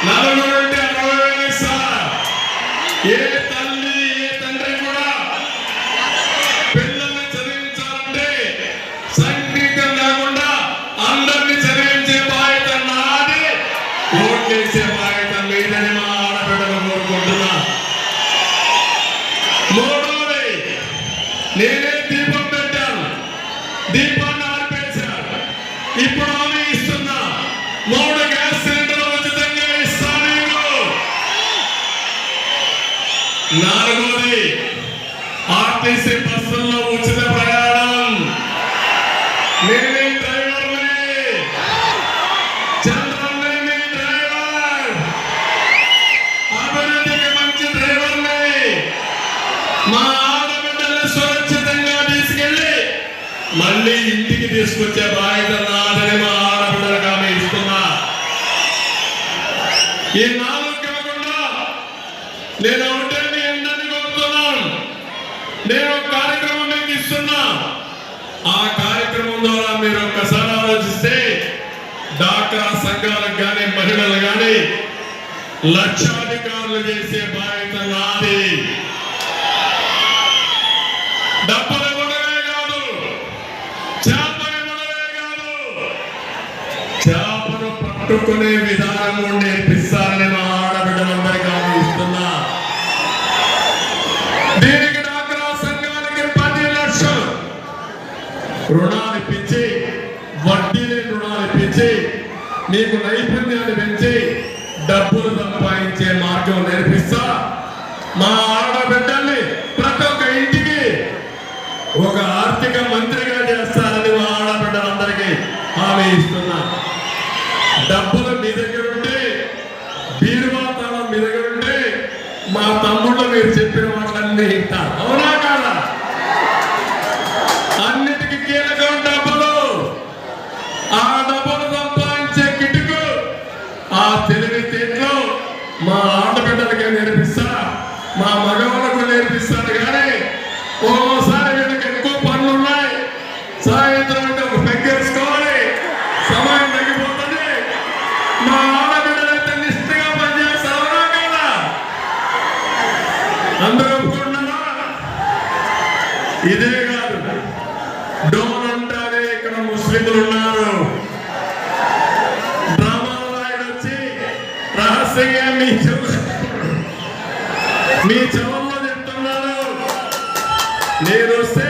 నలుగురుంటే 60,000 ఇస్తా. ఏ తల్లి ఏ తండ్రి కూడా పిల్లల్ని చదివించాలంటే సంగీతం లేకుండా అందరినీ చదివించే బాధ్యత నాది, ఓట్లేసే బాధ్యత మీదని మా ఆడబిడ్డలు కోరుకుంటున్నా. మూడోది, నేనే దీపం పెట్టాను, దీపాన్ని ఆర్పేశాను. ఇప్పుడు హామీ ఇస్తున్నా, 3 గ్యాస్ సిలిండర్లు ఉచితంగా ఇస్తాను. నాలుగోది, ఆర్టీసీ బస్సుల్లో ఉచిత ప్రయాణం. నేనే డ్రైవర్ని, చంద్రన్నే మీ డ్రైవర్, అభివృద్ధికి మంచి డ్రైవర్ని. మా ఆడబిడ్డల్ని సురక్షితంగా తీసుకెళ్ళి మళ్ళీ ఇంటికి తీసుకొచ్చే బాధ్యత నాదని మా ఆడబిడ్డలకు ఆమె ఇస్తున్నా. ఈ 4 కాకుండా నేను ఒకటే మీ అందరినీ కోరుతున్నాను. నేను ఒక కార్యక్రమం మీకు ఇస్తున్నా. ఆ కార్యక్రమం ద్వారా మీరు ఒక్కసారి ఆలోచిస్తే డాక్రా సంఘాలకు కానీ మహిళలు కానీ లక్షాధికారులు చేసే బాధ్యత నాది. డబ్బులు ఇవ్వడమే కాదు, చేపలు ఇవ్వడమే కాదు, చేపలు పట్టుకునే విధానం నేర్పిస్తారని మా ఆడబిడ్డలందరికీ ఇస్తున్నా. దీనికి డాక్రా సంఘాలకి 10 లక్షలు రుణాలు ఇప్పించి, వడ్డీ లేని రుణాలు ఇప్పించి, మీకు నైపుణ్యాన్ని పెంచి డబ్బులు సంపాదించే మార్గం నేర్పిస్తా. మా ఆడబిడ్డల్ని ప్రతి ఒక్క ఇంటికి ఒక ఆర్థిక మంత్రిగా చేస్తారని మా ఆడబిడ్డలందరికీ హామీ ఇస్తున్నా. డబ్బులు మీ దగ్గర ఉంటే, బీరువా తాళం మీ దగ్గర ఉంటే, మా తమ్ముళ్ళు మీరు చెప్పిన వాళ్ళన్నీ వింటారు. అవునా కాదా? అన్నిటికీ కీలకం డబ్బులు. ఆ డబ్బులు సంపాదించే కిటుకు, ఆ తెలివితేటలు మా ఆడబిడ్డలకే నేర్పిస్తా, మా మగవాళ్ళకు నేర్పిస్తాను. కానీ ఓసారి వీళ్ళకి ఎక్కువ పనులు ఉన్నాయి, సాయంత్రం అంటే ఒక పెగ్గేసుకోవాలి, సమయం తగ్గిపోతుంది. మా ఆడబిడ్డలైతే నిష్ఠగా పనిచేస్తారా కదా? అందరూ ఒప్పుకుంటున్నారా? ఇదే కాదు, డోన్ అంటారే ఇక్కడ ముస్లింలు ఉన్నారు. డ్రామాలు రాయడు వచ్చి రహస్యంగా మీ చెవుల్లో చెప్తున్నాను. నేను వస్తే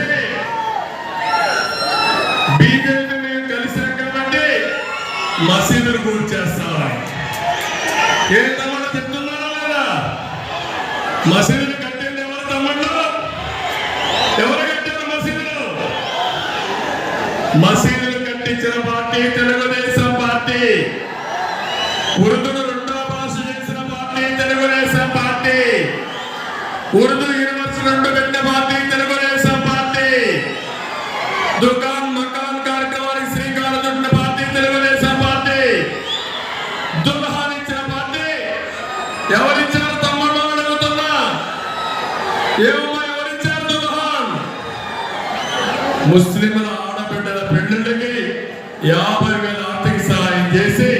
బీజేపీ మేము కలిసాం కాబట్టి మసీదులు కూర్చేస్తామని ఏ తమ్ముడు చెప్తున్నారా లేదా? మసీదులు కట్టింది ఎవరు తమ్ముళ్ళు? ఎవరు కట్టారు మసీదులు? మసీదులు కట్టించిన పార్టీ తెలుగుదేశం పార్టీ. ఉర్దూను 2వ భాష చేసిన party Telugu Desam party. Urdu university 2 పెట్టిన పార్టీ తెలుగుదేశం పార్టీ. దుకాన్ మకాన్ కార్యక్రమానికి శ్రీకారం చుట్టిన పార్టీ తెలుగుదేశం పార్టీ. దుల్హాన్ ఇచ్చిన పార్టీ ఎవరిచ్చారు తమ్ముడు అని అడుగుతున్నా. ఏమమ్మా ఎవరిచ్చారు దుల్హాన్? ముస్లింల ఆడబిడ్డల పెళ్లిళ్ళకి 50,000 ఆర్థిక సహాయం చేసి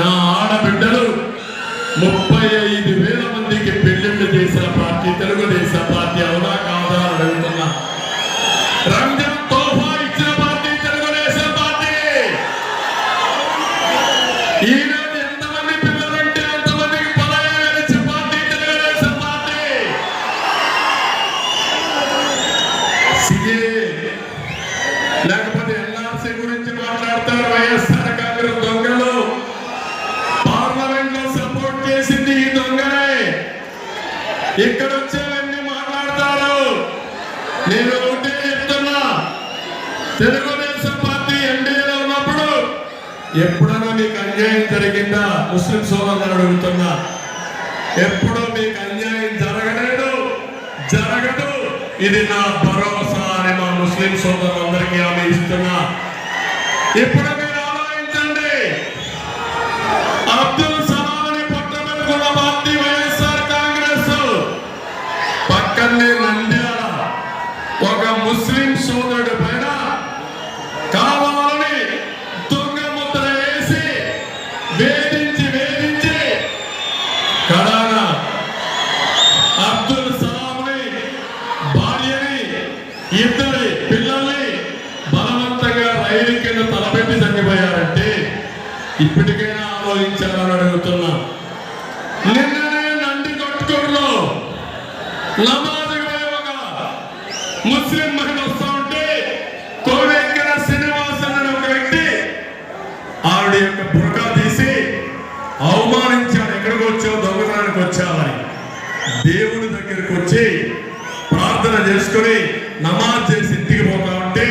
నా ఆడబిడ్డలు 35,000 మందికి పెళ్లిళ్ళు చేసిన పార్టీ తెలుగుదేశం పార్టీ. అవునా కాదా అని అడుగుతున్నా. రంజాన్ తోఫా ఇచ్చిన పార్టీ తెలుగుదేశం పార్టీ. ఈరోజు ఎంతమంది పిల్లలుంటే అంతమందికి 15,000 ఇచ్చే పార్టీ తెలుగుదేశం పార్టీ. లేకపోతే ఎల్ఆర్సీ గురించి మాట్లాడతారు వైఎస్ఆర్ కాంగ్రెస్ దొంగలు. పార్లమెంట్ లో సపోర్ట్ చేసింది ఈ దొంగలే. ఇక్కడ వచ్చేవన్నీ మాట్లాడతారు. నేను ఒకటే చెప్తున్నా, తెలుగుదేశం పార్టీ ఎన్డీఏలో ఉన్నప్పుడు ఎప్పుడైనా మీకు అన్యాయం జరిగిందా? ముస్లిం సోదరులను అడుగుతున్నా. ఎప్పుడూ మీకు అన్యాయం జరగలేదు, జరగదు. ఇది నా భరోసా అని మా ముస్లిం సోదరులందరికీ ఆమె ఇస్తున్నా. ఇప్పుడు మీరు ఆలోచించండి, అబ్దుల్ సలాంని పట్టబెట్టుకున్న పార్టీ వైఎస్ఆర్ కాంగ్రెస్. పక్కనే నంద్యాల ఒక ముస్లిం సోదరుడి పైన కావాలని దొంగ ముద్ర వేసి వేధించి అని అడుగుతున్నా. నిన్ననే నంది కొట్టుకుల్లో నమాజ్కి పోయి ఒక ముస్లిం మహిళ వస్తా ఉంటే కోవెంకర శ్రీనివాసన్ అనే ఒక వ్యక్తి ఆవిడ యొక్క బుర్కా తీసి అవమానించాడు. ఎక్కడికి వచ్చావు? దొంగతనానికి వచ్చావని. దేవుని దగ్గరికి వచ్చి ప్రార్థన చేసుకుని నమాజ్ చేసి ఇంటికి పోతా ఉంటే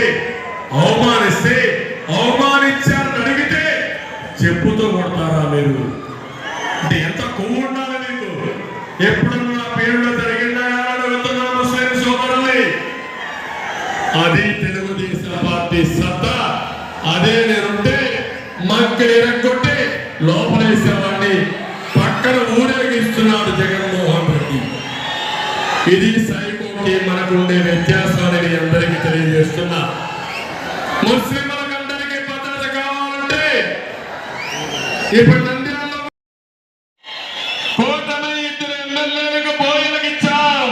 అవమానిస్తే అవమానించారని అడిగితే చెప్పుతో కొడతారా మీరు? అంటే ఎంత కొవ్వు ఉండాలి మీకు? ఎప్పుడన్నా నా పేరులో జరిగిందా అడుగుతున్నా ముస్లిం సోదరుల్ని. అది తెలుగుదేశం పార్టీ సత్తా. అదే నేనుంటే మక్కలు ఎరగొట్టి లోపలేసేవాడిని. పక్కన ఊరేగిస్తున్నాడు జగన్మోహన్ రెడ్డి. ఇది సైకోకి మనకు ఉండే వ్యత్యాసాన్ని మీ అందరికీ తెలియజేస్తున్నా. ముస్లింలకు అందరికీ భద్రత కావాలంటే ఇప్పుడు నంద్యాలలో కోటమి 2 ఎమ్మెల్యేలకు బోయలకు ఇచ్చాం,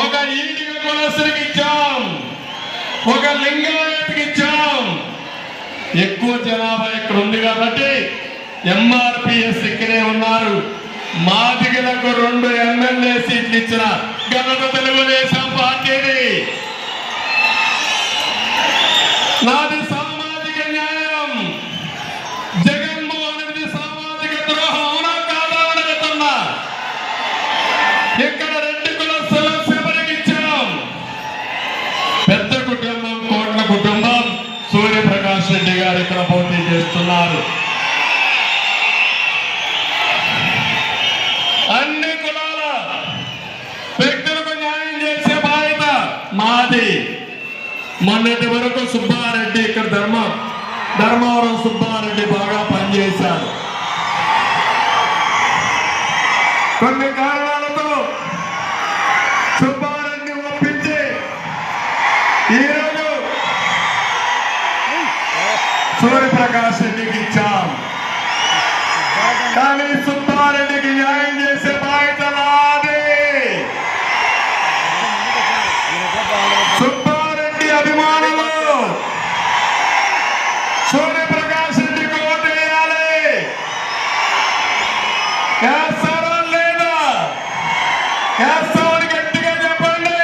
ఒక ఈడిగ కులస్తునికి ఇచ్చాం, ఒక లింగాయతకి ఇచ్చాం. ఎక్కువ జనాభా ఇక్కడ ఉంది కాబట్టి ఎంఆర్పిఎస్ ఇక్కడే ఉన్నారు. మాదిగలకు 2 ఎమ్మెల్యే సీట్లు ఇచ్చిన ఘనత తెలుగుదేశం పార్టీని. నాది సామాజిక న్యాయం. జగన్మోహన్ రెడ్డి సామాజిక ద్రోహం అవునా కాదా అని అడుగుతున్నా. ఇక్కడ 2 కులస్తుల శబరికి ఇచ్చాం. పెద్ద కుటుంబం, కోట్ల కుటుంబం సూర్యప్రకాష్ రెడ్డి గారు ఇక్కడ పోటీ చేస్తున్నారు. అన్ని కులాల వ్యక్తులకు న్యాయం చేసే బాధ్యత మాది. మొన్నటి వరకు సుబ్బారెడ్డి ఇక్కడ ధర్మవరం సుబ్బారెడ్డి బాగా పనిచేశాడు. కొన్ని కారణాలతో సుబ్బారెడ్డి ఒప్పించి ఈరోజు సూర్యప్రకాష్ రెడ్డికి ఇచ్చాం. కానీ సుబ్బారెడ్డికి న్యాయం చేసే బాధ్యత నాది. సుబ్బారెడ్డి అభిమానులు సూర్యప్రకాష్ రెడ్డికి ఓటు వేయాలి. వేస్తారా లేదా? వేస్తామని గట్టిగా చెప్పండి.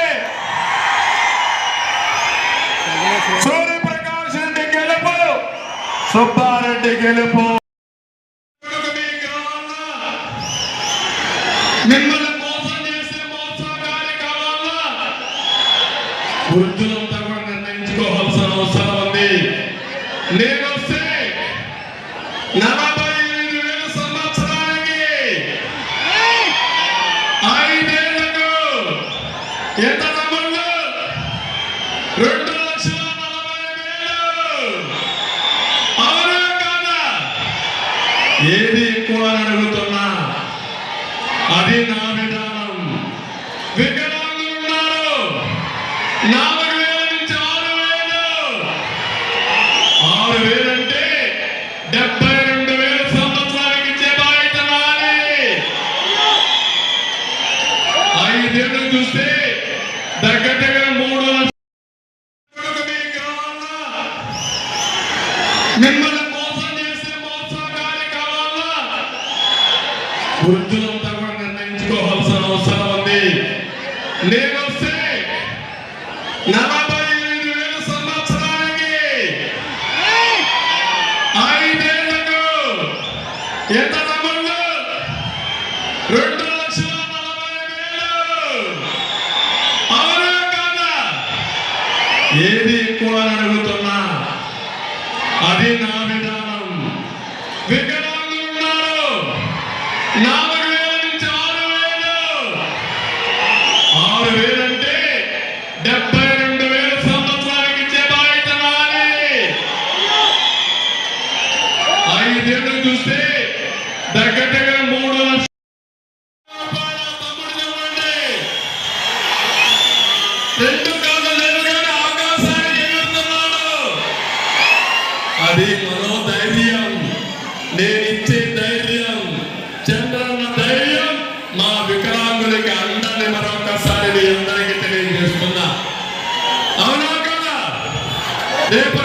సూర్యప్రకాష్ రెడ్డి గెలుపు, సుబ్బారెడ్డి గెలుపు. మిమ్మల్ని మోసం చేసే మోసగారి కావాలా? వృద్ధులంతా కూడా నిర్ణయించుకోవాల్సిన అవసరం ఉంది. నేను వస్తే 45,000 సంవత్సరానికి 5 ఏళ్లకు ఎంత తమ్ముళ్ళు? 2,40,000. అవునా కాదా? ఏది ఎక్కువ అని అడుగుతున్నా. అది నా విధానం. వికలాంగులు ఉన్నారు, 4,000 నుంచి 6,000. 6,000 అంటే 72,000 సంవత్సరానికి ఇచ్చే బాధ్యత నాది. 5 ఏళ్ళు చూస్తే దగ్గరగా 3 లక్షలు. మిమ్మల్ని మోసం చేసే మోసగారి కావాలా? వృద్ధులంతా కూడా నిర్ణయించుకోవాల్సిన అవసరం ఉంది. నేను వస్తే 45,000 సంవత్సరానికి 5 ఏళ్లకు ఎంత తమ్ముళ్ళు? 2,40,000. అవునా కాదా? ఏది ఎక్కువ అని అడుగుతున్నా. అది నా విధానం. వికలాంగులు ఉన్నారు, 4,000 నుంచి 6,000. 6,000 అంటే 72,000 సంవత్సరానికి ఇచ్చే బాధ్యత నాది. 5 ఏళ్ళు చూస్తే దగ్గరగా 3 లక్షలు. తమ్ముడు చెప్పండి. 2 కాదు లేదు కానీ ఆకాశానికి ఎగురుతున్నాడు. అది మనోధైర్యం. నేనిచ్చే ధైర్యం, చంద్రన్న ధైర్యం మా వికలాంగులకి అందని మరొకసారి మీ అందరికీ తెలియజేస్తున్నా. అవునా కదా? రేపు